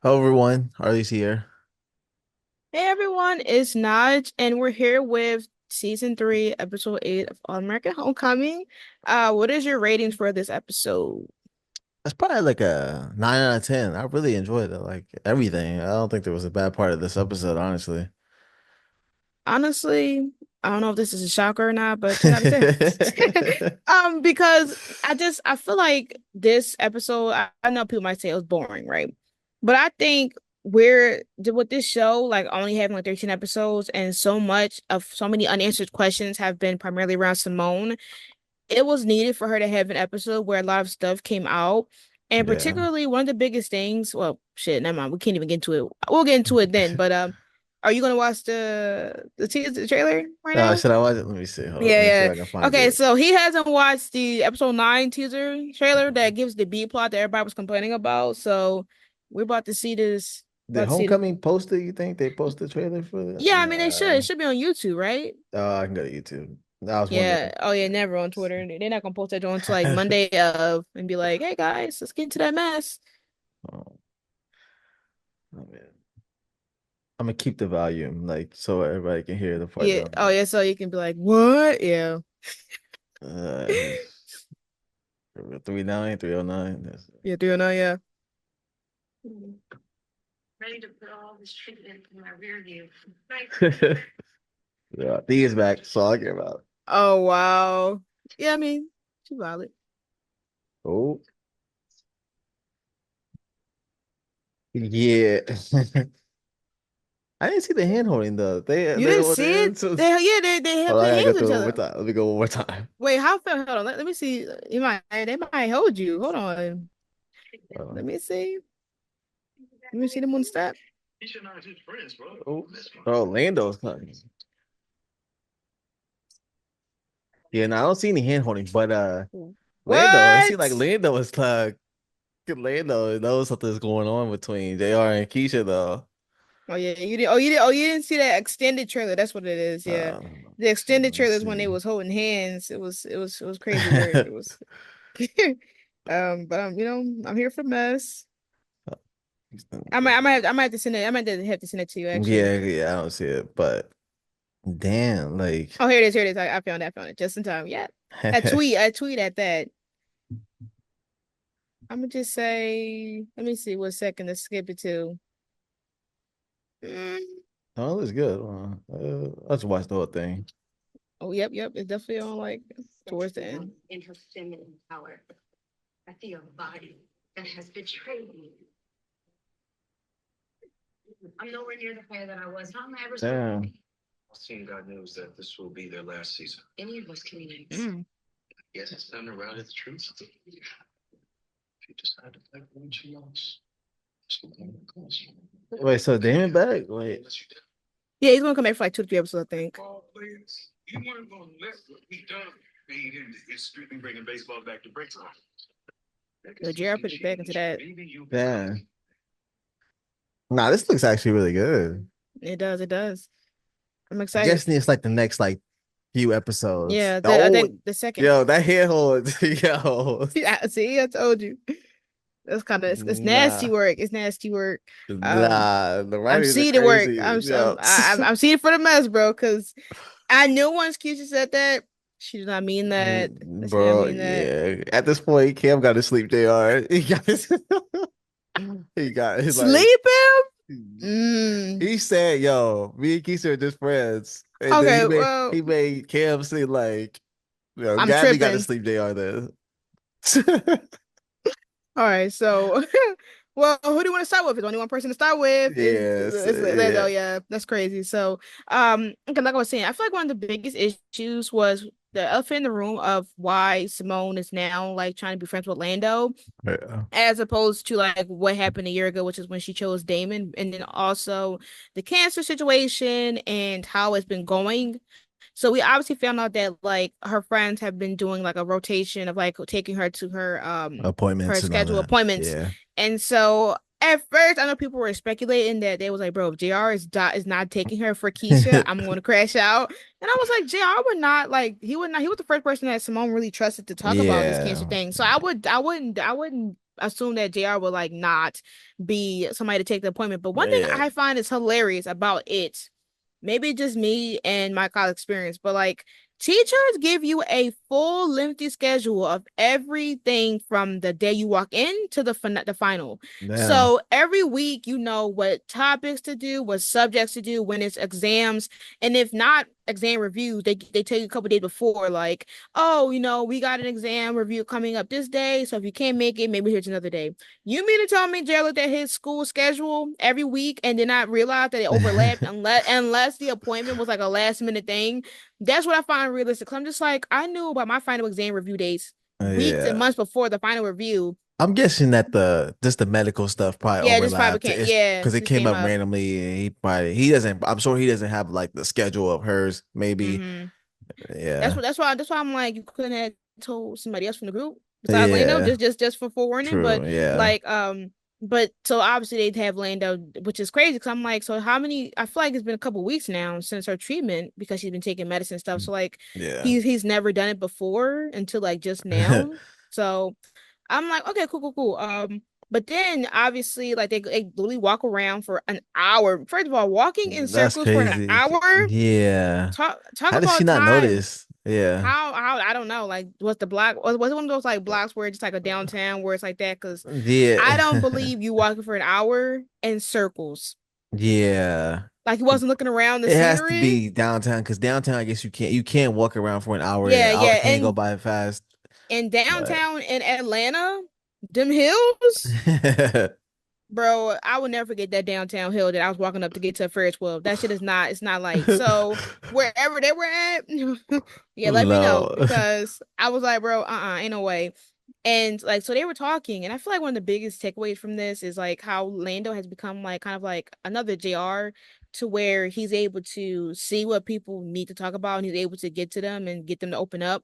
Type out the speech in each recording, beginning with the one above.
Hello everyone, Arlie's here. Hey everyone, it's Naj, and we're here with season 3, episode 8 of All American Homecoming. What is your ratings for this episode? That's probably like a 9 out of 10. I really enjoyed it, like everything. I don't think there was a bad part of this episode, honestly. Honestly, I don't know if this is a shocker or not, but 10 out of 10. Because I feel like this episode, I know people might say it was boring, right? But I think with this show, like only having like 13 episodes and so many unanswered questions have been primarily around Simone. It was needed for her to have an episode where a lot of stuff came out. And Yeah. particularly one of the biggest things, well, shit, never mind. We can't even get into it. We'll get into it then. But are you gonna watch the teaser trailer right now? Should I watch it? Let me see. Hold on. Let Yeah, me see if yeah. I can find Okay, it. so he hasn't watched the episode 9 teaser trailer that gives the B plot that everybody was complaining about. So we're about to see this. Did About to see this. Homecoming post it? You think they posted the trailer for it? Yeah, I mean they should. It Nah. should be on YouTube, right? I can go to YouTube. I was Yeah. wondering. Oh yeah, never on Twitter. They're not gonna post that on until like Monday of and be like, "Hey guys, let's get into that mess." Oh, man. I'm gonna keep the volume, like, so everybody can hear the part Yeah. that I'm Oh yeah. So you can be like, "What?" Yeah. uh 39, 309. That's Yeah. Do you know? Yeah. Ready to put all this treatment in my rear view. Yeah, D is back. That's all I care about. Oh wow. Yeah. I mean, too valid. Oh, yeah. I didn't see the hand holding though. You They didn't hold see it? hands. Hold They have on, I their gotta go hands with through each it one more other. time. Let me go one more time. Wait, how far? Hold on. Let me see. They might hold you. Hold on. Uh, Let me see. Let me see them on the step. oh, oh, Lando's coming. Yeah, no, I don't see any hand holding, but Lando, it seemed like What? Lando was Lando knows something's going on between JR and Keisha though. Oh yeah, you did. Oh, you did. Oh, you didn't see that extended trailer. That's what it is. Yeah, the extended Let's trailer is when they see. was holding hands. It was crazy work. It was. But I'm here for mess. I might have to send it. I might have to send it to you actually. Yeah, yeah, I don't see it, but damn, like Oh, here it is. Here it is. I found it. I found it just in time. Yeah, I tweet at that. I'm gonna just say. Let me see what second to skip it to. Mm. oh, that's good. Let's watch the whole thing. Oh, yep, yep. It's definitely on like towards the end. In her feminine power. I feel a body that has betrayed me. I'm nowhere near the player that I was. Not ever. Damn. Seeing God knows that this will be their last season. Any of us can next. Mm. Yes, it's time to round the truth. If you decide to play for what she wants, wait, so Damon back? Wait. Yeah, he's gonna come back for like 2 to 3 episodes, I think. You weren't gonna let what we done fade into it's strictly bringing baseball back to Brixton. The JR put it back into that. Yeah. Nah, this looks actually really good. It does, it does. I'm I excited. just need it's like the next like few episodes. Yeah, I Oh, think the second. yo, that handhold, yo. Yeah, see, I told you. That's kind of it's nasty Nah, work. It's nasty work. Um, nah, the I'm writings are seeing the work. crazy. Yo. I'm seeing it for the mess, bro. Because I knew once Keisha said that she did not mean that. She didn't Bro, mean that. yeah. At this point, Cam got to sleep, JR. He got his like Sleep him? Mm. he said, yo, me and Keisha are just friends. And then Okay, well, he made Cam say like, I'm Gabby got to tripping. sleep, JR then. All right, so well, who do you want to start with? There's only one person to start with. Yes, Is Lando? yeah. Yeah, that's crazy. So, okay, like I was saying, I feel like one of the biggest issues was the elephant in the room of why Simone is now like trying to be friends with Lando, Yeah. as opposed to like what happened a year ago, which is when she chose Damon, and then also the cancer situation and how it's been going. So we obviously found out that like her friends have been doing like a rotation of like taking her to her Appointments and all scheduled that. appointments. Yeah. And so at first I know people were speculating that they was like, bro, if JR is not taking her for Keisha, I'm gonna crash out. And I was like, JR would not like he would not he was the first person that Simone really trusted to talk about this cancer Yeah. thing. So I assume that JR would like not be somebody to take the appointment. But one thing Yeah. I find is hilarious about it, maybe just me and my college experience, but like teachers give you a full lengthy schedule of everything from the day you walk in to the final. Damn. So every week you know what topics to do, what subjects to do, when it's exams, and if not exam reviews, they tell you a couple days before, like, oh, we got an exam review coming up this day, so if you can't make it, maybe here's another day. You mean to tell me Jay looked at his school schedule every week and did not realize that it overlapped unless the appointment was like a last minute thing? That's what I find realistic. I'm just like, I knew about my final exam review dates weeks and Yeah. months before the final review. I'm guessing that the just the medical stuff probably Yeah, this probably overlapped. can't. It's Yeah, because it just came came up up. randomly, and he doesn't. I'm sure he doesn't have like the schedule of hers. Maybe. Hmm. That's Yeah. what. That's why I'm like, you couldn't have told somebody else from the group besides Lando, Yeah. just for forewarning. But True. Yeah. like, but so obviously they'd have Lando, which is crazy because I'm like, so how many? I feel like it's been a couple weeks now since her treatment because she's been taking medicine and stuff. So like, Yeah. he's never done it before until like just now. So I'm like, okay, cool, cool, cool. But then obviously, like they literally walk around for an hour. First of all, walking in That's circles for an crazy. hour. Yeah. Talk How did she about not time. notice? Yeah. How I don't know. Like, was the block was it one of those like blocks where it's just like a downtown where it's like that? Because I don't Yeah. believe you walking for an hour in circles. Yeah. Like he wasn't looking around the It has to scenery. be downtown because downtown, I guess you can't walk around for an hour. An Yeah, hour yeah, can't go by fast. and But downtown in Atlanta, them hills. Bro, I will never forget that downtown hill that I was walking up to get to Ferris wheel. That shit is not, it's not light. So wherever they were at, yeah, let me know No. because I was like, bro, ain't no way. And like, so they were talking, and I feel like one of the biggest takeaways from this is like how Lando has become like kind of like another JR to where he's able to see what people need to talk about and he's able to get to them and get them to open up.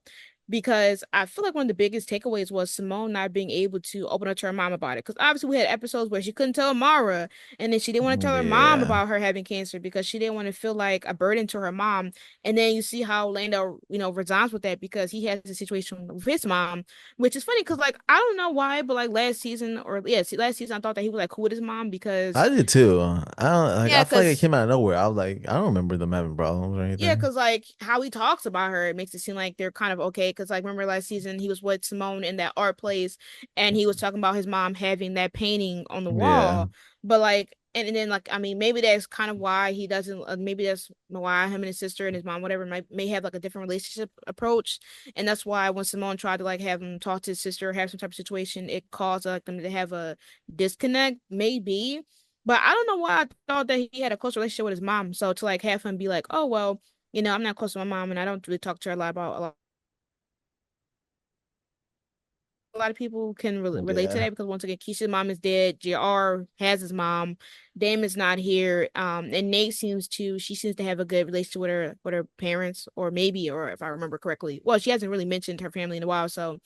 Because I feel like one of the biggest takeaways was Simone not being able to open up to her mom about it. Because obviously we had episodes where she couldn't tell Mara, and then she didn't want to tell her mom Yeah. about her having cancer because she didn't want to feel like a burden to her mom. And then you see how Lando, resigns with that because he has a situation with his mom, which is funny because like I don't know why, but like last season or yeah, last season I thought that he was like cool with his mom because I did too. I don't like. yeah, I feel like it because came out of nowhere. I was like, I don't remember them having problems or yeah, anything. because like how he talks about her, it makes it seem like they're kind of okay. Because like remember last season he was with Simone in that art place, and he was talking about his mom having that painting on the Yeah. wall. But like, and then like I mean, maybe that's kind of why he doesn't. Maybe that's why him and his sister and his mom, whatever, may have like a different relationship approach, and that's why when Simone tried to like have him talk to his sister or have some type of situation, it caused like them to have a disconnect, maybe. But I don't know why I thought that he had a close relationship with his mom. So to like have him be like, oh well, I'm not close to my mom and I don't really talk to her a lot about a lot of people can relate to Yeah. that because once again, Keisha's mom is dead. JR has his mom. Damon's not here. And Nate she seems to have a good relationship with her parents, or maybe, or if I remember correctly. Well, she hasn't really mentioned her family in a while, so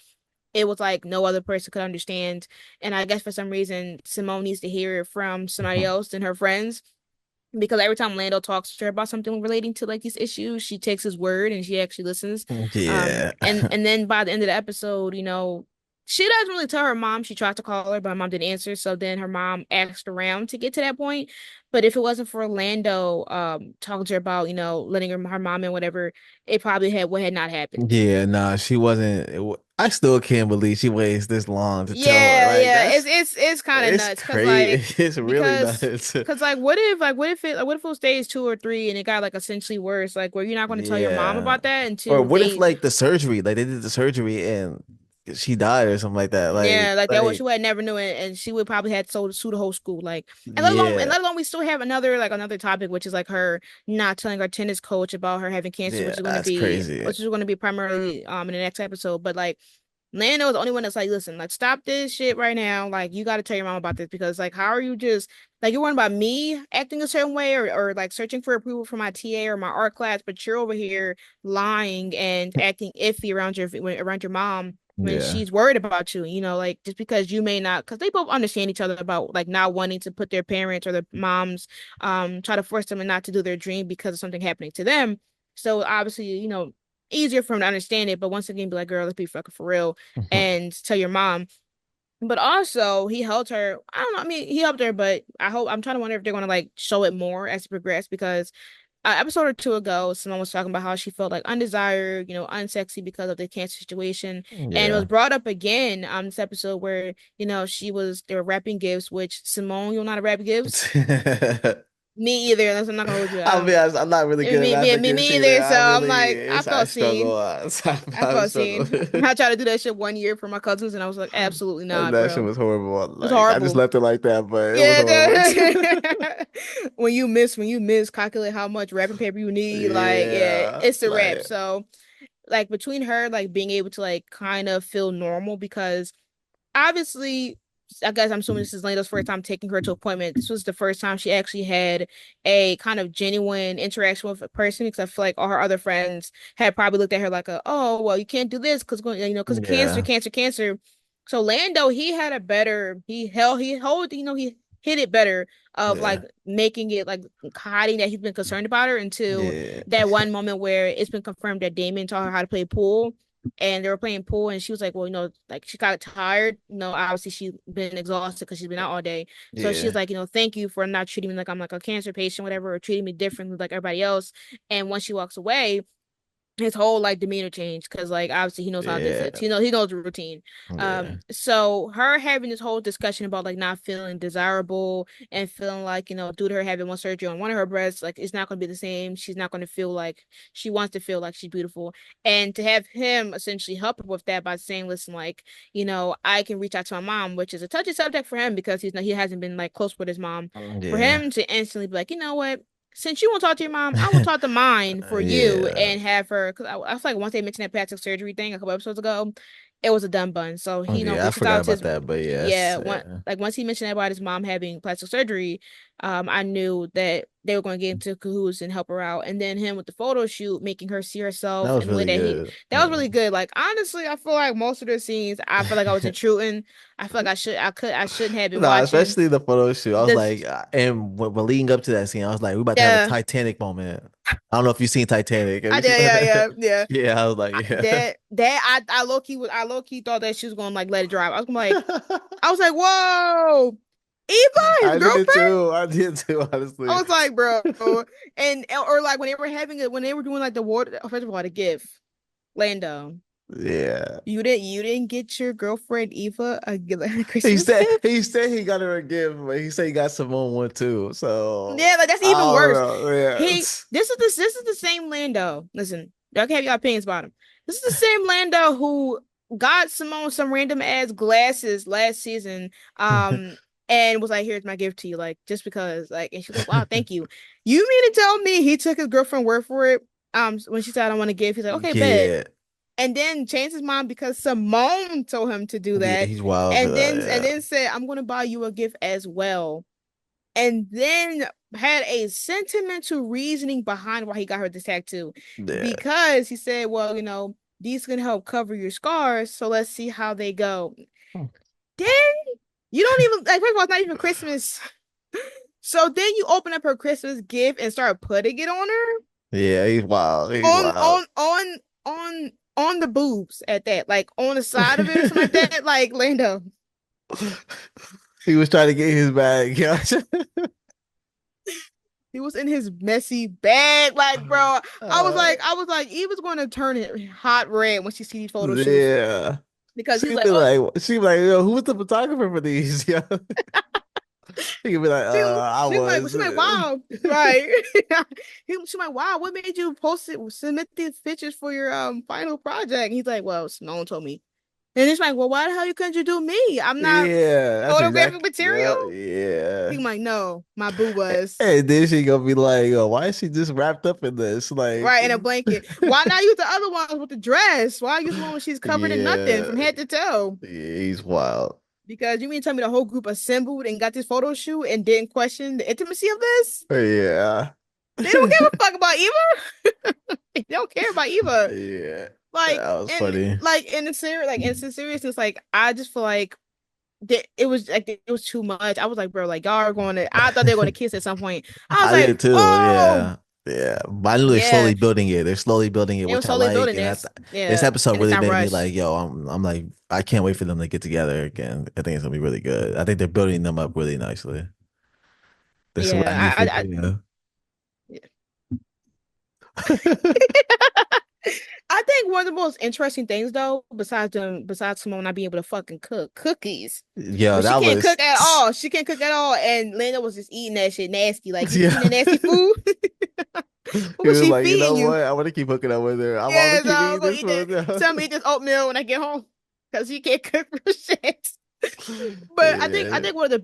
it was like no other person could understand. And I guess for some reason, Simone needs to hear it from somebody else than her friends because every time Lando talks to her about something relating to like these issues, she takes his word and she actually listens. Yeah. And then by the end of the episode, she doesn't really tell her mom. She tried to call her, but her mom didn't answer. So then her mom asked around to get to that point. But if it wasn't for Lando talking to her about, letting her mom in, whatever, it probably had not happened. Yeah, nah, she wasn't. I still can't believe she waits this long to tell her. Yeah, Like yeah. that's It's kind of it's nuts because like crazy. It's really because nuts. what if it was stage 2 or 3 and it got like essentially worse? Like where you're not going to tell your mom Yeah. about that Or until what if they like the surgery, like they did the surgery and she died or something like that? yeah, like that was she Like would never knew it, and she would probably had to sue the whole school. Like, and yeah, let alone we still have another topic, which is like her not telling our tennis coach about her having cancer, yeah, that's crazy. which is going to be primarily in the next episode. But like Lando is the only one that's like, listen, like stop this shit right now. Like you got to tell your mom about this because like how are you just like you're worrying about me acting a certain way or like searching for approval from my TA or my art class, but you're over here lying and acting iffy around your mom when Yeah. she's worried about you, like just because you may not, because they both understand each other about like not wanting to put their parents or their moms, try to force them and not to do their dream because of something happening to them. So obviously, easier for them to understand it. But once again, be like, girl, let's be fucking for real and tell your mom. But also he helped her. I don't know. I mean, he helped her, but I'm trying to wonder if they're gonna like show it more as it progress because episode or two ago, someone was talking about how she felt like undesired, unsexy because of the cancer situation, and it was Yeah. brought up again on this episode where they were wrapping gifts, which Simone, you're not a wrap gifts. Me either. Unless I'm not gonna hold you. I'll be honest, I'm not really good at rapping Me gifts either. either. So I'm like, I I felt struggle. seen. I I felt struggle. seen. I tried to do that shit one year for my cousins, and I was like, absolutely not, That shit bro. It was horrible. was Like I just horrible. left it like that, but it was Yeah, horrible. when you miss, calculate how much wrapping paper you need. Like, yeah, Yeah, it's a wrap. like So, like between her like being able to like kind of feel normal because obviously, I guess I'm assuming this is Lando's first time taking her to appointment. This was the first time she actually had a kind of genuine interaction with a person. Because I feel like all her other friends had probably looked at her like, "Oh, well, you can't do this because of yeah, cancer." So Lando, he had a better, he hit it better of yeah, like making it like hiding that he's been concerned about her until yeah, that one moment where it's been confirmed that Damon taught her how to play pool and they were playing pool and she was like, well, like she got tired, obviously she's been exhausted because she's been out all day, so she was yeah, like, thank you for not treating me like I'm like a cancer patient, whatever, or treating me differently like everybody else. And once she walks away, his whole like demeanor changed because like obviously he knows how to do this. yeah, He knows the routine. yeah. So her having this whole discussion about like not feeling desirable and feeling like, due to her having one surgery on one of her breasts, like it's not gonna be the same. She's not gonna feel like she wants to feel like she's beautiful. And to have him essentially help her with that by saying, listen, like, I can reach out to my mom, which is a touchy subject for him because he hasn't been like close with his mom. For Yeah. him to instantly be like, you know what? Since you won't talk to your mom, I will talk to mine for you Yeah. and have her. Because I feel like once they mentioned that plastic surgery thing a couple episodes ago, it was a done bun. So he, Yeah, I reaches forgot out to about his, that, but yeah, yes. once he mentioned about his mom having plastic surgery, I knew that they were going to get into cahoots and help her out. And then him with the photo shoot, making her see That herself was in the way really good. that was really good. Like honestly, I feel like most of the scenes, I feel like I was intruding. I feel like I shouldn't have been Nah, watching especially the photo shoot. I was this. like, and when leading up to that scene, I was like, we're about to have a Yeah, Titanic moment. I don't know if you've seen Titanic. Have I you seen did. Yeah, that? yeah, yeah. Yeah, I was like, yeah. I low key thought that she was gonna like let it drive. I was like, whoa, Eva, his I did girlfriend. too. I did too, I honestly. was like, bro, and or like when they were having it, when they were doing like the water. First of all, the gift, Lando, Yeah. you didn't get your girlfriend Eva a Christmas gift. He said he got her a gift, but he said he got Simone one too. So Yeah, like that's I even don't worse. know. Yeah. This is the same Lando. Listen, y'all can have your opinions about him. This is the same Lando who got Simone some random ass glasses last season. And was like, here's my gift to you, like, just because, like, and she was like, wow, thank you. You mean to tell me he took his girlfriend word for it? When she said I don't want to give, he's like, okay, bet. Yeah. And then changed his mind because Simone told him to do Yeah, that. he's wild for And that. then said, I'm gonna buy you a gift as well, and then had a sentimental reasoning behind why he got her this tattoo. Yeah. Because he said, well, these can help cover your scars, so let's see how they go. Yeah. Then you don't even like, first of all, it's not even Christmas. So then you open up her Christmas gift and start putting it on her Yeah, he's wild. He's on wild. on the boobs at that, like on the side of it or something like that. Like Lando. He was trying to get his bag. Yeah. He was in his messy bag, like, bro. I was like, Eva's going to turn it hot red when she sees these photo shoots Yeah. because he's She'd like, be oh, like, she'd be like, yo, who was the photographer for these? Yeah. He could be like, I was. she's like, wow, right? She's like, wow, what made you submit these pictures for your final project? And he's like, well, no one told me. And it's like, well, why the hell you couldn't you do me? I'm not Yeah, that's photographic exactly. material. Yeah, yeah. He's like, no, my boo was. And then she gonna be like, "Oh, why is she just wrapped up in this?" Like, Right, in a blanket. Why not use the other ones with the dress? Why use one when she's covered in nothing yeah, from head to toe? yeah, he's wild. Because you mean to tell me the whole group assembled and got this photo shoot and didn't question the intimacy of this? Yeah, They don't give a fuck about Eva. They don't care about Eva. yeah, Like, that was and funny. like in the seriousness, like I just feel like that it was too much. I was like, bro, like y'all are going to. I thought they were going to kiss at some point. I was I like, did too. whoa. Yeah, Yeah, but I know they're Yeah, slowly building it. They're slowly building it, they were which I slowly like. building And this. this Yeah, episode and it's really not made me rushed. like, yo, I'm like, I can't wait for them to get together again. I think it's gonna be really good. I think they're building them up really nicely. The swaggy Yeah, figure, yeah. yeah. I think one of the most interesting things though, besides Simone not being able to fucking cook cookies, Yo, but she that can't was cook at all. She can't cook at all, and Lena was just eating that shit nasty. Like, you yeah. eating the nasty food. He What was was she like, you know feeding you? what? I want to keep hooking up with her. I want to Yeah, so keep I'm eating gonna this eat that. food. Yeah. Tell me eat this oatmeal when I get home, because she can't cook for shit. But I Yeah. think one of the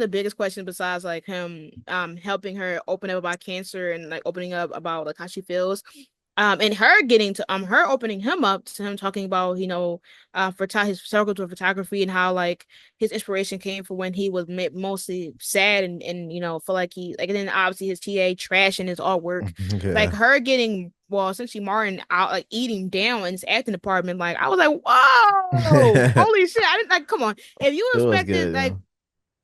biggest questions besides like him helping her open up about cancer and like opening up about like how she feels, and her getting to her opening him up to him talking about, for his circle to photography and how like his inspiration came from when he was mostly sad and feel like he like, and then obviously his TA trashing his artwork, like Yeah. her getting, well, essentially Martin out like eating down in his acting department. Like, I was like, whoa, It holy shit. I didn't like, come on. If you was expected good, like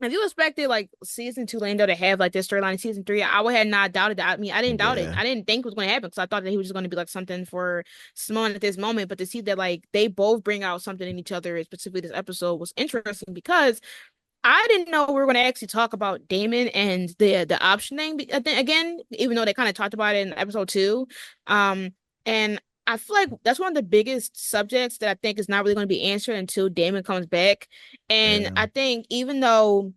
yeah. if you expected like season two Lando to have like this storyline in season three, I would have not doubted that. I mean, I didn't doubt it. Yeah. I didn't think it was going to happen because I thought that he was just going to be like something for Simone at this moment. But to see that like they both bring out something in each other, specifically this episode, was interesting because I didn't know we were going to actually talk about Damon and the option thing again, even though they kind of talked about it in episode two. And I feel like that's one of the biggest subjects that I think is not really going to be answered until Damon comes back. And Yeah. I think even though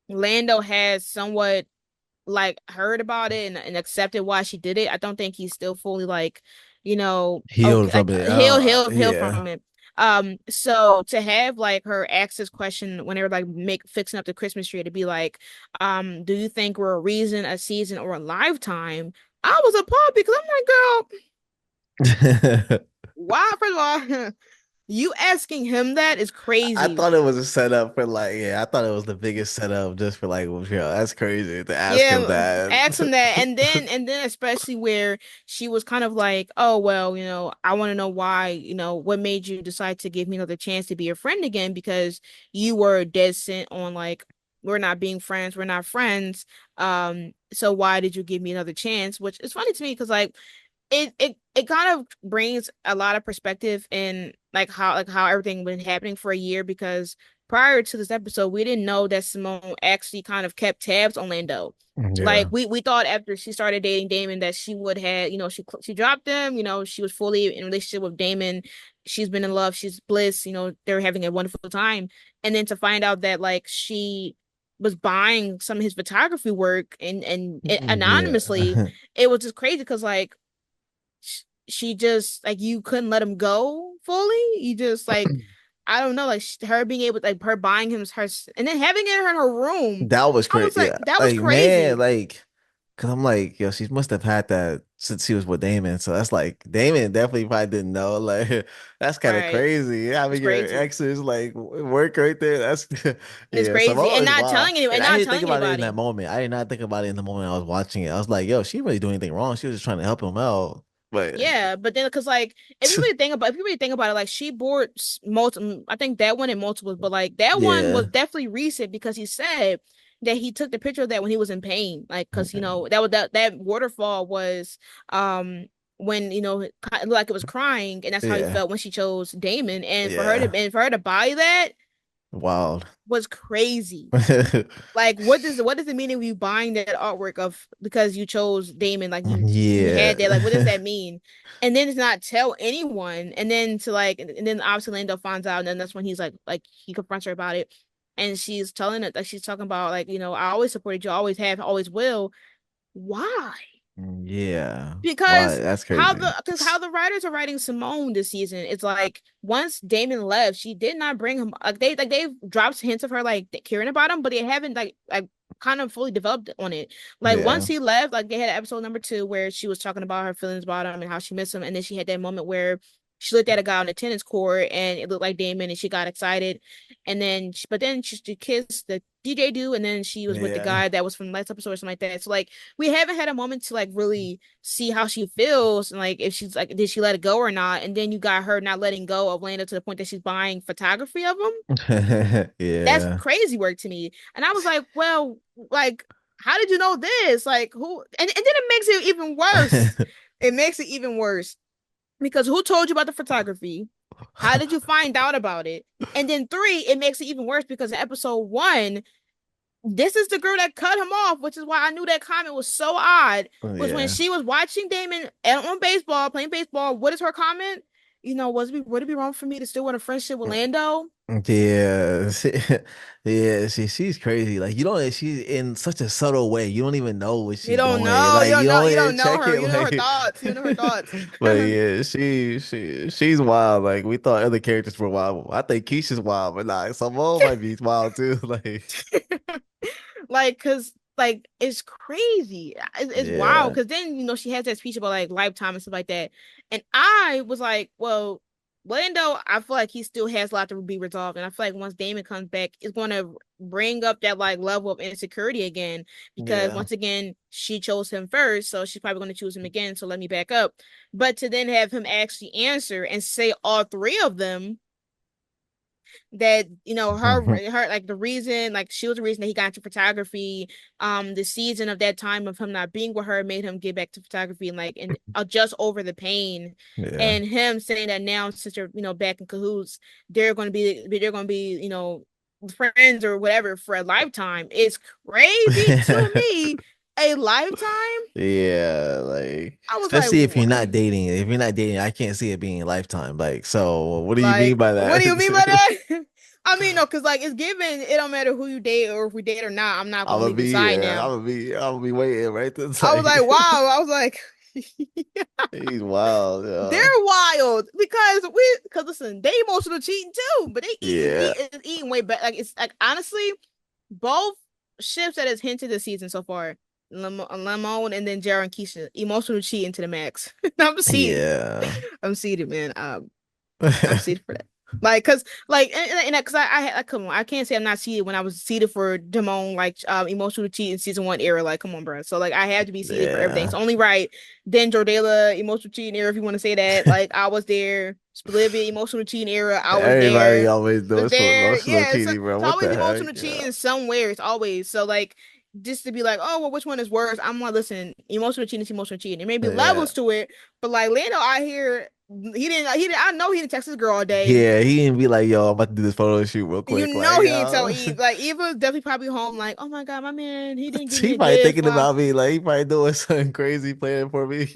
Lando has somewhat like heard about it and accepted why she did it, I don't think he's still fully like, Healed okay, like from it. heal Yeah. from it. So to have like her ask this question when they were like fixing up the Christmas tree, to be like, do you think we're a reason, a season, or a lifetime? I was appalled because I'm like, girl, why? First of all, you asking him that is I crazy. thought it was a setup for like, yeah, I thought it was the biggest setup just for like, well, yo, that's crazy to ask him Yeah, ask him that. that, and then especially where she was kind of like, oh well, I want to know why, what made you decide to give me another chance to be your friend again, because you were dead set on like, we're not being friends, we're not friends. So why did you give me another chance? Which is funny to me because like it kind of brings a lot of perspective in like how everything been happening for a year, because prior to this episode we didn't know that Simone actually kind of kept tabs on Lando. Like Yeah. we thought after she started dating Damon that she would have, she dropped him, she was fully in a relationship with Damon. She's been in love, she's bliss, they're having a wonderful time. And then to find out that like she was buying some of his photography work and anonymously, Yeah. it was just crazy because like she just like, you couldn't let him go fully. You just like, I don't know, like her being able, like her buying him her, and then having it in her room. That was I crazy. was like, Yeah. that was Like, man, crazy. like, cause I'm like, yo, she must have had that since she was with Damon. So that's like, Damon definitely probably didn't know. Like, that's kind of Right. crazy. It's Having your crazy. exes like work right there. That's, It's yeah, so crazy. And is not wild. telling anyone, and And I not didn't think telling about it in that anybody. moment. I did not think about it in the moment I was watching it. I was like, yo, she really do anything wrong. She was just trying to help him out. But Yeah, but then because like if you really think about it, like she bought multiple. I think that one and multiples, but like that one was yeah. definitely recent because he said that he took the picture of that when he was in pain, like because that was that waterfall was when like it was crying, and that's how he Yeah. felt when she chose Damon, and Yeah. for her to buy that Wild. was crazy. Like, what does it mean if you buying that artwork of because you chose Damon? Like you had that. Like, what does Yeah. that mean? And then to not tell anyone, and then to like, and then obviously Lando finds out, and then that's when he's like he confronts her about it, and she's telling it, like she's talking about like, I always supported you, always have, always will. Why? Yeah. Wow, Because that's crazy. how the writers are writing Simone this season, it's like once Damon left, she did not bring him, like they've dropped hints of her like caring about him, but they haven't like kind of fully developed on it. Like once Yeah. he left, like they had episode number two where she was talking about her feelings about him and how she missed him, and then she had that moment where she looked at a guy on the tennis court and it looked like Damon and she got excited, and then but then she kissed the DJ dude, and then she was with the Yeah. guy that was from the last episode or something like that. So like we haven't had a moment to like really see how she feels and like if she's like, did she let it go or not? And then you got her not letting go of Lando to the point that she's buying photography of him. That's Yeah. crazy work to me. And I was like, well, like how did you know this? Like who? And then it makes it even worse. It makes it even worse because who told you about the photography? How did you find out about it? And then 3, it makes it even worse because in episode 1, this is the girl that cut him off, which is why I knew that comment was so odd. Was when Yeah. she was watching Damon on baseball, playing baseball. What is her comment? You know, would it be wrong for me to still want a friendship with Lando? Yeah, yeah, she's crazy. Like you don't, she's in such a subtle way. You don't even know what You she's don't doing. know. Like you don't You even don't know check her. it. You don't know her Like, thoughts. You don't know her thoughts. but yeah, she's wild. Like we thought other characters were wild. I think Keisha's wild, but nah, Simone might be wild too. Like Like, cause like it's crazy. It's wild. yeah, Cause then she has that speech about like lifetime and stuff like that, and I was like, well, Lando, I feel like he still has a lot to be resolved, and I feel like once Damon comes back, it's going to bring up that like level of insecurity again. Because yeah. once again, she chose him first, so she's probably going to choose him again. So let me back up. But to then have him actually answer and say all 3 of them that her like the reason like she was the reason that he got into photography, the season of that time of him not being with her made him get back to photography and like and adjust over the pain, Yeah. and him saying that now since they're back in cahoots, they're gonna be friends or whatever for a lifetime. It's crazy to me. A lifetime. Yeah, like I was like, especially if you're what? not dating. If you're not dating, I can't see it being a lifetime. Like, so what do you mean Like, by what do you mean by that? that? I mean, no, because like it's given. It don't matter who you date or if we date or not. I'm not I'm gonna gonna leave your be side here. now. I'm gonna be waiting right there. It's I was like, like wow. I was like, he's wild, they're yeah. wild because listen, they emotional cheating too, but they Yeah. eating way better. Like it's like honestly, both ships that has hinted this season so far, Lemon and then Jared and Keisha, emotional cheating to the max. I'm seated. Yeah. I'm seated, man. I'm seated for that. Like, cause, like, and cause come on, I can't say I'm not seated when I was seated for Damone, like, emotional cheat in season 1 era. Like, come on, bro. So, like, I had to be seated for everything. It's Yeah. only right. Then Jordala, emotional cheating era, if you want to say that. Like, I was there. Splivia, emotional cheating era, I was Everybody there. always Was does some there. emotional Yeah, cheating, bro. it's What always the emotional heck? cheating somewhere. It's always so like. Just to be like, oh well, which one is worse? I'm like, listen, emotional cheating is emotional cheating. There may be Yeah. levels to it, but like Lando out here, he didn't. I know he didn't text his girl all day. Yeah, he didn't be like, yo, I'm about to do this photo shoot real You quick. know Like, he didn't tell yo. Eve. Like Eve was definitely probably home. Like, oh my god, my man, he didn't give me He a probably gift. thinking Wow. about me, like he probably doing something crazy playing for me.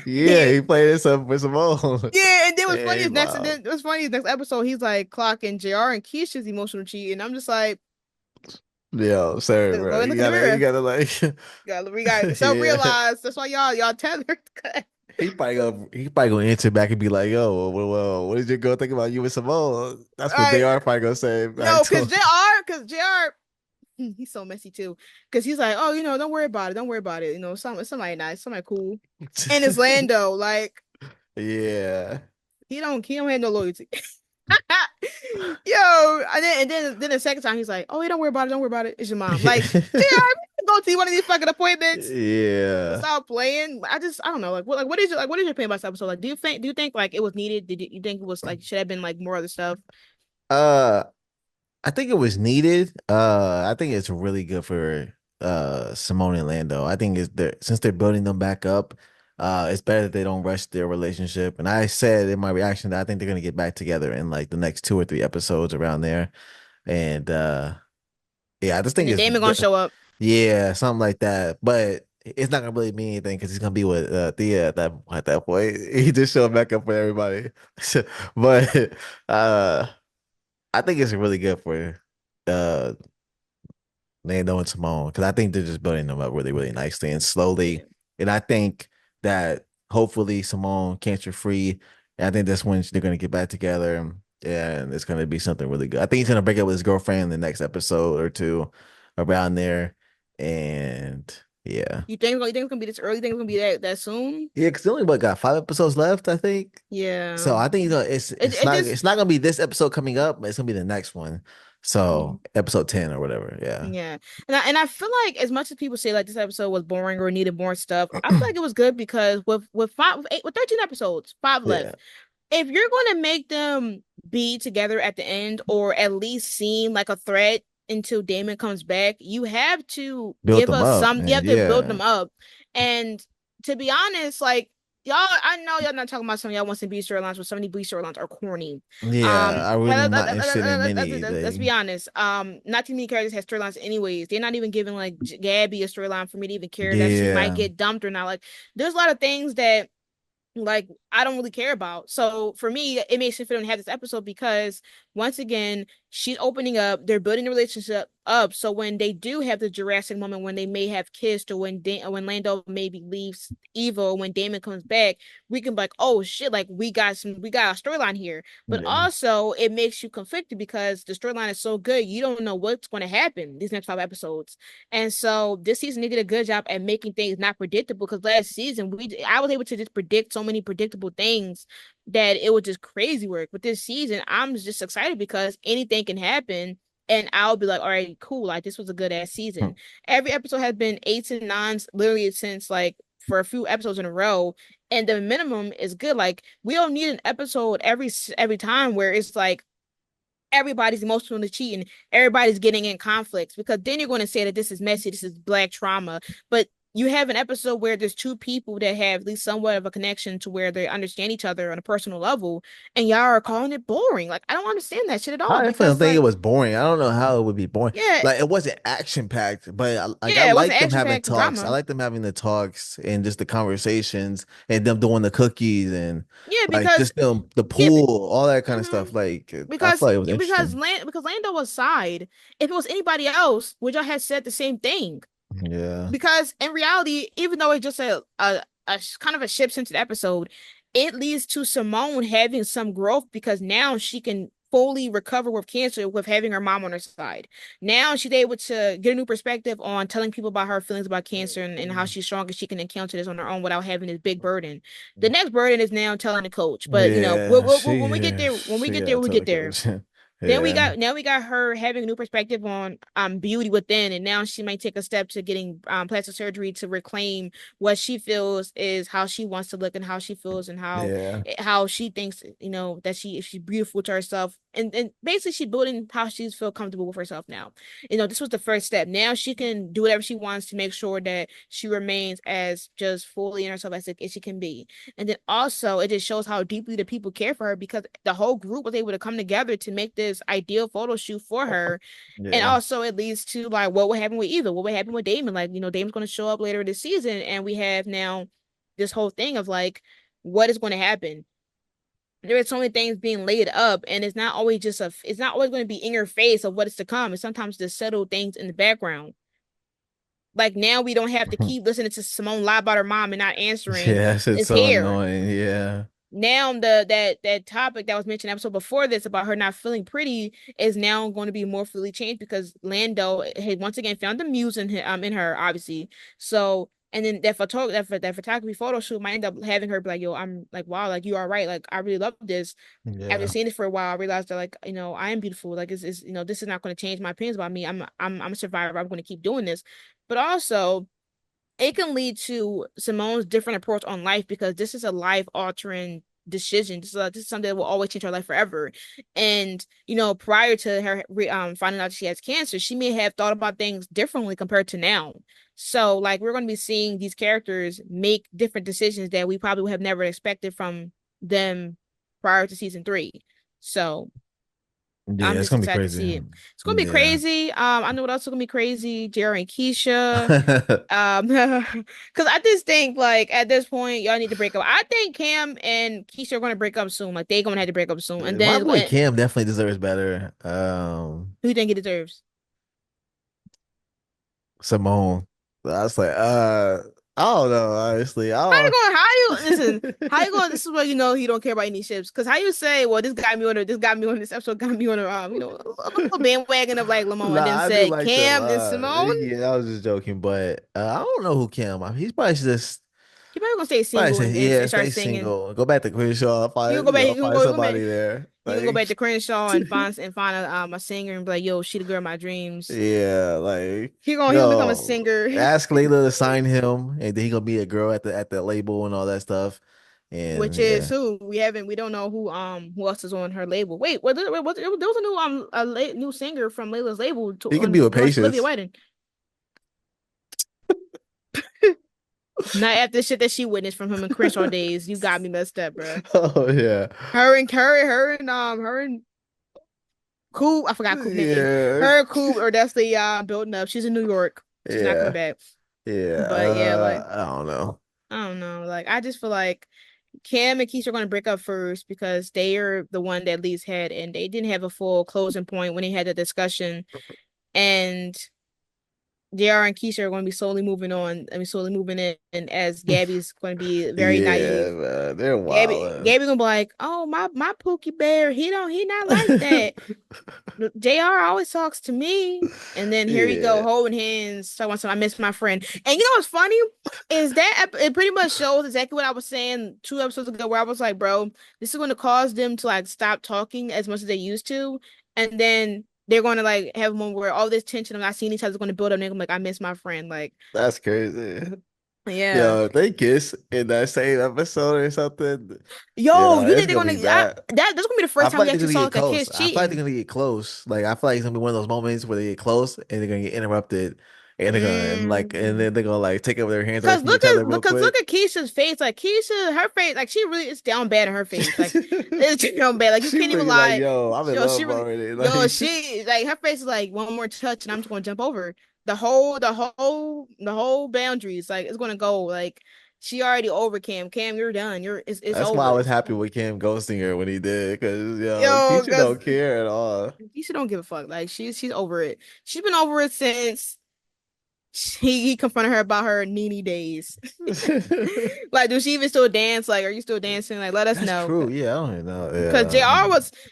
Yeah, He, he played something for Simone. yeah, and then what's Yeah, funny he is next. And wild. then what's funny is next episode he's like clocking Jr. and Keisha's emotional cheat, and I'm just like, Yo, sir, bro. look You in the gotta, you mirror. gotta like, We got self yeah. realize. That's why y'all tethered. He probably gonna answer back and be like, "Yo, well, what did your girl think about you and Simone?" That's All what right, Jr. probably gonna say back no, to him. Because Jr. He's so messy too. Because he's like, oh, don't worry about it. Don't worry about it. Somebody nice, somebody cool. And it's Lando. Like Yeah, he don't have no loyalty. Yo, and then the second time he's like, oh, don't worry about it. Don't worry about it. It's your mom. Like, JR, go to one of these fucking appointments. yeah. Stop playing. I don't know. What is your opinion about this episode? Like, do you think like it was needed? Did you think it was like should have been like more other stuff? Uh, I think it was needed. I think it's really good for Simone and Lando. I think since they're building them back up, it's better that they don't rush their relationship. And I said in my reaction that I think they're gonna get back together in like the next 2 or 3 episodes around there. And yeah, I just And think then Damon gonna show up. yeah, something like that. But it's not gonna really mean anything because he's gonna be with Thea at that point. He just showed back up for everybody. But uh I think it's really good for uh Lando and Simone because I think they're just building them up really, really nicely and slowly. And I think that hopefully Simone cancer free. And I think that's when they're gonna get back together and it's gonna be something really good. I think he's gonna break up with his girlfriend in the next episode or two around there. And yeah. You think it's gonna be this early? You think it's gonna be that soon? Yeah, because only got 5 episodes left, I think. Yeah. So I think it's It it's it not just it's not gonna be this episode coming up, but it's gonna be the next one. So episode 10 or whatever. Yeah. yeah. And I feel like as much as people say like this episode was boring or needed more stuff, I feel like it was good because with 13 episodes, 5 Yeah. left. If you're going to make them be together at the end or at least seem like a threat until Damon comes back, you have to Built give them us up, some. You man. have to build Yeah. them up. And to be honest, like y'all, I know y'all not talking about some of y'all wants to be storylines, but some of these B storylines are corny. Yeah, I really not interested in Let's be anything. honest. Not too many characters have storylines anyways. They're not even giving like Gabby a storyline for me to even care that she might Yeah. get dumped or not. Like, there's a lot of things that like I don't really care about. So for me, it makes me feel to have this episode because once again, she's opening up, they're building the relationship up. So when they do have the Jurassic moment when they may have kissed or when Lando maybe leaves Evil, when Damon comes back, we can be like, oh shit, like we got a storyline here. But Yeah. also it makes you conflicted because the storyline is so good, you don't know what's going to happen these next 5 episodes. And so this season they did a good job at making things not predictable because last season I was able to just predict so many predictable things that it was just crazy work. But this season I'm just excited because anything can happen and I'll be like, all right, cool. Like this was a good ass season. Every episode has been eights and nines literally since like for a few episodes in a row. And the minimum is good. Like we don't need an episode every time where it's like everybody's emotionally cheating, everybody's getting in conflicts because then you're going to say that this is messy, this is black trauma. But you have an episode where there's two people that have at least somewhat of a connection to where they understand each other on a personal level, and y'all are calling it boring. Like I don't understand that shit at all I definitely don't because think it like was boring. I don't know how it would be boring. yeah, Like it wasn't action packed, but I yeah, it wasn't like them action having packed talks. I drama. like them having the talks and just the conversations and them doing the cookies and Yeah, like because just them the yeah, pool, all that kind of mhm. stuff. Like I feel like it was interesting. Because Lando was side. If it was anybody else, would y'all have said the same thing? Yeah. Because in reality, even though it's just a kind of a ship centered episode, it leads to Simone having some growth because now she can fully recover with cancer with having her mom on her side. Now she's able to get a new perspective on telling people about her feelings about cancer and how she's strong and she can encounter this on her own without having this big burden. The next burden is now telling the coach, but you know, Yeah, when we get there, she got we tell the get there. coach. Yeah. Now we got her having a new perspective on beauty within, and now she might take a step to getting plastic surgery to reclaim what she feels is how she wants to look and how she feels and Yeah. how she thinks that if she's beautiful to herself, and basically she's building how she's feel comfortable with herself now. This was the first step. Now she can do whatever she wants to make sure that she remains as just fully in herself as she can be. And then also, it just shows how deeply the people care for her because the whole group was able to come together to make this ideal photo shoot for her. And Yeah. also, it leads to like what would happen with Eva, what would happen with Damon. Like, Damon's going to show up later this season, and we have now this whole thing of like, what is going to happen? There are so many things being laid up, and it's not always going to be in your face of what is to come. It's sometimes the subtle things in the background. Like now we don't have to keep listening to Simone lie about her mom and not answering Yeah, that shit's his so hair. annoying. Yeah. Now that topic that was mentioned episode before this about her not feeling pretty is now going to be more fully changed because Lando had once again found the muse in her obviously. So and then that photography photo shoot might end up having her be like, yo, I'm like, wow, like you are right, like I really love this. After Yeah. seeing it for a while, I realized that like I am beautiful. Like it's this is not going to change my opinions about me. I'm a survivor. I'm going to keep doing this, but also it can lead to Simone's different approach on life because this is a life altering decision. This is something that will always change her life forever. And prior to her finding out she has cancer, she may have thought about things differently compared to now. So like we're going to be seeing these characters make different decisions that we probably would have never expected from them prior to season 3. So I'm Yeah, it's just gonna be excited to crazy. see it. It's gonna be Yeah. crazy. I know what else is gonna be crazy. Jerry and Keisha. Because I just think like at this point y'all need to break up. I think Cam and Keisha are gonna break up soon. Like they gonna have to break up soon. And My then boy Cam definitely deserves better. who you think he deserves? Simone. I was like, I don't know, honestly. I How you don't going? How you listen? How you going? This is where he don't care about any ships. Because how you say, well, this got me on this episode, got me on a little bandwagon of like Lamont, and then Nah, I do said like them. Cam then Simone. Yeah, I was just joking, but I don't know who Cam. I mean, he's probably just He probably gonna stay probably single say, and yeah, start stay singing. single. Go back to Crenshaw, He can find go back. He can find go back. somebody there. He can go back to Like Crenshaw and find a singer and be like, "Yo, she the girl of my dreams." yeah, like He gonna become a no. singer. Ask Layla to sign him, and then he gonna be a girl at the label and all that stuff. And Which is yeah, who we don't know who else is on her label. Wait, there was a new new singer from Layla's label he could be with Olivia Patience. Whiting. Not after the shit that she witnessed from him in Crenshaw days. You got me messed up, bro. Oh yeah, Her and Coop. I forgot Coop name. yeah, Her and Coop are definitely building up. She's in New York. She's not coming yeah, back. yeah. But yeah, like I don't know. I don't know. Like I just feel like Cam and Keisha are going to break up first because they are the one that leads head, and they didn't have a full closing point when they had the discussion. And JR and Keisha are going to be slowly moving on. I mean, slowly moving in, and as Gabby's going to be very Yeah, naive. man, they're Gabby wild. gonna be like, oh my Pookie Bear, he not like that. JR always talks to me. And then here we go, Yeah, holding hands, talking about something, I miss my friend. And you know what's funny? Is that it pretty much shows exactly what I was saying 2 episodes ago, where I was like, bro, this is going to cause them to like stop talking as much as they used to. And then they're going to like have a moment where all this tension of not seeing each other is going to build up. And they're gonna be like, I miss my friend. Like, that's crazy. yeah. Yo, if they kiss in that same episode or something, Yo, yeah, you it's think they're gonna gonna be bad. that's gonna be the I first feel time we like they're actually gonna saw get like a close. kiss I feel like they're cheating. gonna get close. Like I feel like it's gonna be one of those moments where they get close and they're gonna get interrupted, and they're gonna and Mm. then they're gonna like take over their hands away from each other real Look quick. at Keisha's face. Like Keisha, her face, like she really is down bad in her face. Like it's down bad. Like you She can't even really like, lie. yo, I'm in Yo, she love really, already. yo, Like, she like her face is like one more touch and I'm just gonna jump over the whole boundaries. Like it's gonna go. Like she already over Cam. Cam, you're done. It's that's why I over. was happy with Cam ghosting her when he did, because yo, Yo, Keisha cause don't care at all. Keisha don't give a fuck. Like she's over it. She's been over it since he confronted her about her Nene days. Like, do she even still dance? Like, are you still dancing? Like, let us That's know. true. Yeah, I don't even know. Because Yeah.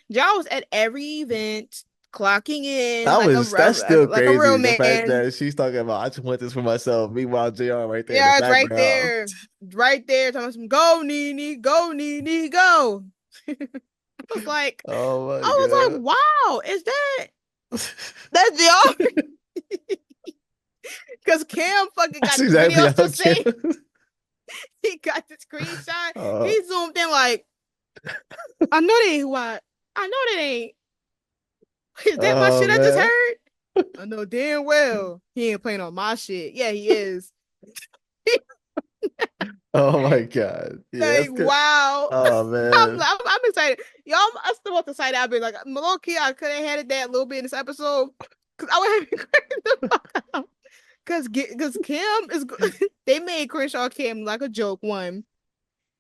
JR was at every event, clocking in That's still like a real crazy. The fact man. that she's talking about I just want this for myself. Meanwhile, JR right there in the Yeah, it's background. right there. Talking some go Nene, go. Oh I my was God. like, wow, is that's JR? Because Cam fucking That's got the exactly videos how to Kim. say he got the screenshot. Uh, He zoomed in like, I know they ain't who I know that ain't. Is that my oh shit I just man. heard? I know damn well he ain't playing on my shit. Yeah, he is. Oh my God. Yeah, Like, that's good. wow. Oh man. I'm excited. Y'all, I still want the side out. Be like, low key, I could have had it that little bit in this episode. Cause I would have been the fuck out. Cause Kim is they made Crenshaw Kim like a joke one.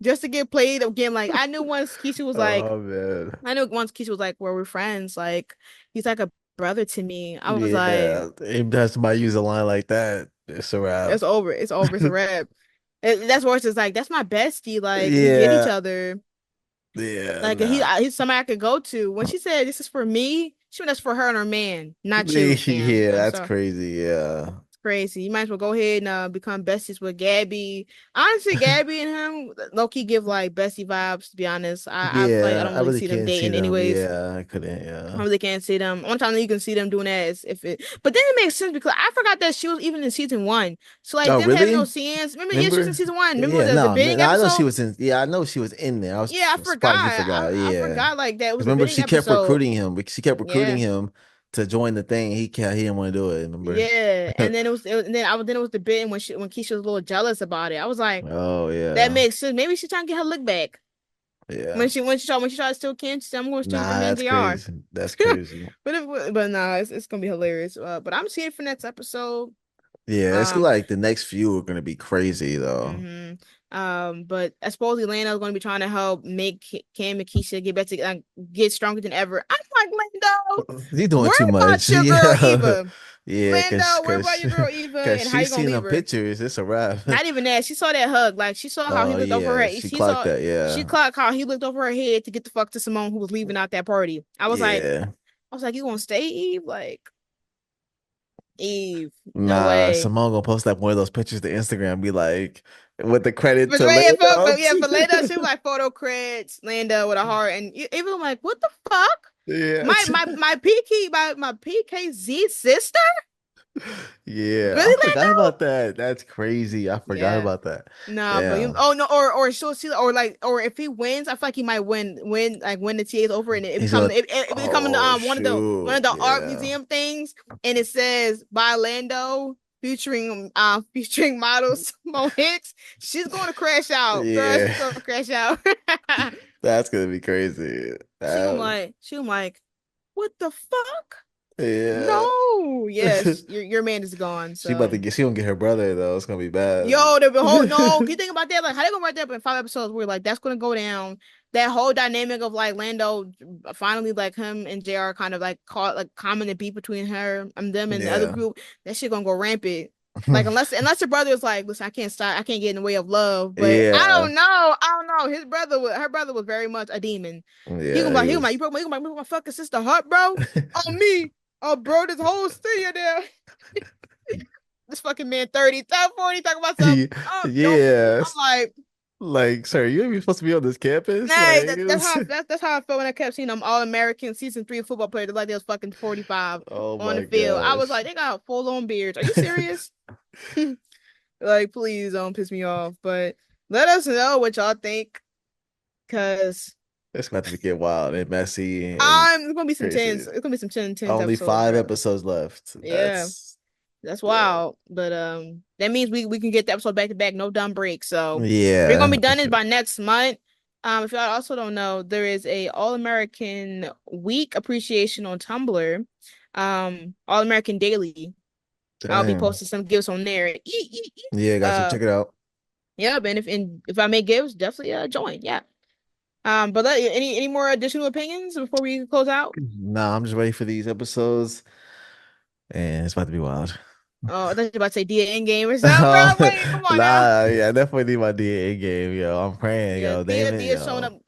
Just to get played again. Like I knew once Keisha was like, Oh man. well, we're friends. Like he's like a brother to me. I was like, Yeah. If that's somebody use a line like that, it's a wrap. it's over. It's over. It's a wrap. That's worse. It's like that's my bestie. Like we get each Yeah. other. Yeah. Like Nah. he's somebody I could go to. When she said this is for me, she meant that's for her and her man, not you, Cam. Yeah, I'm that's sorry. crazy. Yeah. Crazy. You might as well go ahead and become besties with Gabby. Honestly, Gabby and him low key give like bestie vibes. To be honest, I feel like I Yeah, don't I really really see them can't see dating them. anyways. Yeah, I couldn't. I Yeah. really can't see them. One time that you can see them doing that is if it, but then it makes sense because I forgot that she was even in season one. So like Oh, them having no really? scenes. Remember, yeah, she was in Remember? season one. Remember Yeah, the no, bidding no, I know she episode? was in. Yeah, I know she was in there. I was Yeah, I surprised you forgot. forgot. I Yeah, forgot like that. It 'cause was a remember bidding she kept episode. recruiting him. She kept recruiting Yeah. him to join the thing. He didn't want to do it. Remember? Yeah, and then then it was the bit when Keisha was a little jealous about it. I was like, Oh that yeah, makes sense. Maybe she's trying to get her look back. yeah. When she tried to steal Kim, she said, I'm going to steal from Nah, me and that's JR. crazy. That's crazy. But no, it's gonna be hilarious. But I'm seeing it for next episode. Yeah, it's Um, like the next few are gonna be crazy though. hmm but I suppose Elena is going to be trying to help make Cam and Keisha get better, get stronger than ever. I'm like, Lando, He's doing worry too about much. your girl Yeah, Eva. yeah, Lando, worry about your girl Eva, cause and how you she's gonna seen leave them her. pictures. It's a wrap. Not even that. She saw that hug. Like she saw how he Oh looked over her yeah, head. she clocked that. She Yeah, clocked how he looked over her head to get the fuck to Simone, who was leaving out that party. yeah. I was like, you gonna stay, Eve? Like, Eve, no Nah, way. Simone gonna post like one of those pictures to Instagram, be like with the credit But to yeah, Lando. for later, she was like photo creds, Lando with a heart, and even I'm like, what the fuck? Yeah, My PKZ sister? Yeah, I Really, forgot Lando? about that. That's crazy. I forgot Yeah. about that. Nah, but Damn. oh no, or she'll see, or if he wins, I feel like he might win the TA's over, and it He's become gonna. it becoming Oh one shoot! of the art Yeah. museum things, and it says by Lando featuring models Mo Hicks. She's going to crash out, girl. She's Yeah. going to crash out. That's gonna be crazy. She gonna like, what the fuck? Yeah. No, yes, your man is gone. She about to So. get. She gonna get her brother though. It's gonna be bad. Yo, the whole no, can you think about that? Like, how they gonna write that up in 5 episodes? Where like that's gonna go down. That whole dynamic of like Lando finally like him and JR kind of like caught like common to beef between her and them and the other Yeah. group. That shit gonna go rampant. Like unless her brother is like, listen, I can't stop, I can't get in the way of love. But Yeah. I don't know. Her brother was very much a demon. Yeah. He He was. you broke my fucking sister heart, bro. On me. Oh, bro, this whole city there. This fucking man 30, 40, talking about something. I'm Yes. like, Like, sir, you ain't even supposed to be on this campus. hey, Like, that's how I felt when I kept seeing them all American season 3 football players like they was fucking 45 oh on the my field. I was gosh. like, they got full on beards. Are you serious? Like, please don't piss me off. But let us know what y'all think, cause It's about to get wild and messy and it's gonna be some crazy. tense. It's gonna be some tense Only episodes, five bro. episodes left. Yeah. That's Yeah. wild. But that means we can get the episode back to back, no dumb breaks. So we're gonna Yeah. be done is by next month. If y'all also don't know, there is a All American Week appreciation on Tumblr. All American Daily. I'll be Dang. posting some gifts on there. Yeah, guys, so Uh check it out. yeah, and if I make gifts, definitely join. Yeah. But any more additional opinions before we close out? Nah, I'm just ready for these episodes, and it's about to be wild. Oh, I thought you were about to say Dia Endgame or something, bro. Wait, come on now. Nah, yeah, I definitely need my DA game, yo. I'm praying, Yeah, yo. Damon, Dia showing yo. up.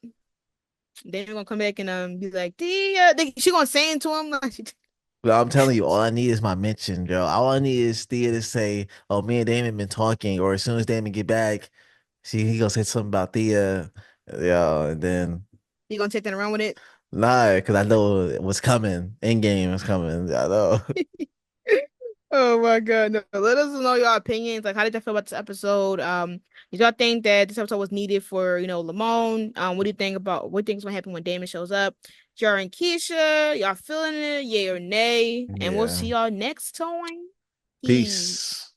They're gonna come back and be like, Dia. She gonna say it to him like, But I'm telling you, all I need is my mention, yo. All I need is Thea to say, "Oh, me and Damon been talking," or as soon as Damon get back, he gonna say something about Thea, yo, and then you gonna take that around with it. nah, because I know what's coming. In game is coming. I know. Oh my god, no. Let us know your opinions. Like, how did y'all feel about this episode? Did y'all think that this episode was needed for Lamone? What do you think about what think's gonna happen when Damon shows up? Jar and Keisha, y'all feeling it? Yay or nay? And we'll Yeah. see y'all next time. Peace. Peace.